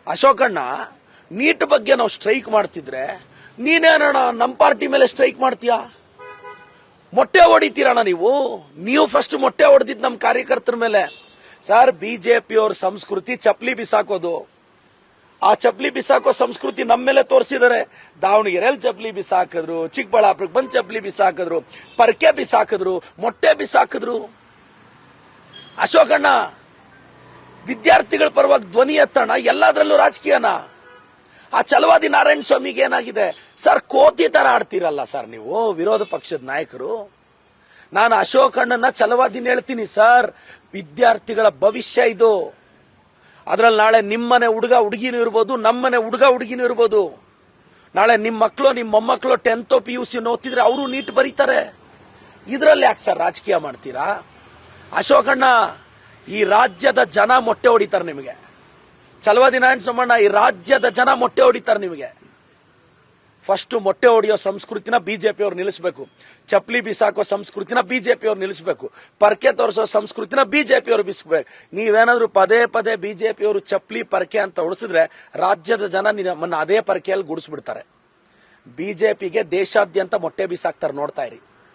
ಅಶೋಕಣ್ಣ, neat ಬಗ್ಗೆ ನಾವು strike ಮಾಡ್ತಿದ್ರೆ ನೀನೇನಣ್ಣ ನಮ್ಮ ಪಾರ್ಟಿ ಮೇಲೆ ಸ್ಟ್ರೈಕ್ ಮಾಡ್ತೀಯಾ? ಮೊಟ್ಟೆ ಹೊಡಿತೀರಣ್ಣ ನೀವು ಫಸ್ಟ್ ಮೊಟ್ಟೆ ಹೊಡೆದಿದ್ ನಮ್ಮ ಕಾರ್ಯಕರ್ತರ ಮೇಲೆ. ಸರ್, ಬಿಜೆಪಿಯವ್ರ ಸಂಸ್ಕೃತಿ ಚಪ್ಪಲಿ ಬಿಸಾಕೋದು. ಆ ಚಪ್ಪಲಿ ಬಿಸಾಕೋ ಸಂಸ್ಕೃತಿ ನಮ್ಮ ಮೇಲೆ ತೋರಿಸಿದರೆ. ದಾವಣಗೆರೆಯಲ್ಲಿ ಚಪ್ಪಲಿ ಬಿಸಾಕಿದ್ರು, ಚಿಕ್ಕಬಳ್ಳಾಪುರಕ್ಕೆ ಬಂದು ಚಪ್ಪಲಿ ಬಿಸಾಕಿದ್ರು, ಪರ್ಕೆ ಬಿಸಾಕಿದ್ರು, ಮೊಟ್ಟೆ ಬಿಸಾಕಿದ್ರು. ಅಶೋಕಣ್ಣ, ವಿದ್ಯಾರ್ಥಿಗಳ ಪರವಾಗಿ ಧ್ವನಿ ಎತ್ತಣ, ಎಲ್ಲದರಲ್ಲೂ ರಾಜಕೀಯನ. ಆ ಛಲವಾದಿ ನಾರಾಯಣ ಸ್ವಾಮಿಗೆ ಏನಾಗಿದೆ ಸರ್? ಕೋತಿ ತರ ಆಡ್ತೀರಲ್ಲ ಸರ್ ನೀವು, ವಿರೋಧ ಪಕ್ಷದ ನಾಯಕರು. ನಾನು ಅಶೋಕಣ್ಣನ ಛಲವಾದಿನ ಹೇಳ್ತೀನಿ ಸರ್. ವಿದ್ಯಾರ್ಥಿಗಳ ಭವಿಷ್ಯ ಇದು. ಅದ್ರಲ್ಲಿ ನಾಳೆ ನಿಮ್ಮನೆ ಹುಡುಗ ಹುಡುಗಿನೂ ಇರ್ಬೋದು, ನಮ್ಮನೆ ಹುಡುಗ ಹುಡುಗಿನೂ ಇರ್ಬೋದು. ನಾಳೆ ನಿಮ್ಮ ಮಕ್ಕಳು ನಿಮ್ಮ ಮೊಮ್ಮಕ್ಕಳು 10th PUC ಓದ್ತಿದ್ರೆ ಅವರು ನೀಟ್ ಬರೀತಾರೆ. ಇದ್ರಲ್ಲಿ ಯಾಕೆ ಸರ್ ರಾಜಕೀಯ ಮಾಡ್ತೀರಾ? ಅಶೋಕಣ್ಣ, ಈ ರಾಜ್ಯದ ಜನ ಮೊಟ್ಟೆ ಹೊಡಿತಾರೆ ನಿಮಗೆ. ಛಲವಾದಿ ನಾರಾಯಣ ಸ್ವಾಮಣ್ಣ, ಈ ರಾಜ್ಯದ ಜನ ಮೊಟ್ಟೆ ಹೊಡಿತಾರೆ ನಿಮಗೆ. ಫಸ್ಟ್ ಮೊಟ್ಟೆ ಹೊಡೆಯೋ ಸಂಸ್ಕೃತಿನ ಬಿಜೆಪಿಯವ್ರು ನಿಲ್ಲಿಸಬೇಕು. ಚಪ್ಪಲಿ ಬಿಸಾಕೋ ಸಂಸ್ಕೃತಿನ ಬಿಜೆಪಿಯವ್ರು ನಿಲ್ಲಿಸಬೇಕು. ಪರ್ಕೆ ತೋರಿಸೋ ಸಂಸ್ಕೃತಿನ ಬಿಜೆಪಿಯವ್ರು ಬಿಸ್ಬೇಕು. ನೀವೇನಾದ್ರೂ ಪದೇ ಪದೇ ಬಿಜೆಪಿಯವರು ಚಪ್ಪಲಿ ಪರ್ಕೆ ಅಂತ ಉಳಿಸಿದ್ರೆ ರಾಜ್ಯದ ಜನ ನಮ್ಮನ್ನ ಅದೇ ಪರ್ಕೆಯಲ್ಲಿ ಗುಡಿಸ್ಬಿಡ್ತಾರೆ. ಬಿಜೆಪಿಗೆ ದೇಶಾದ್ಯಂತ ಮೊಟ್ಟೆ ಬಿಸಾಕ್ತಾರೆ, ನೋಡ್ತಾ ಇರಿ.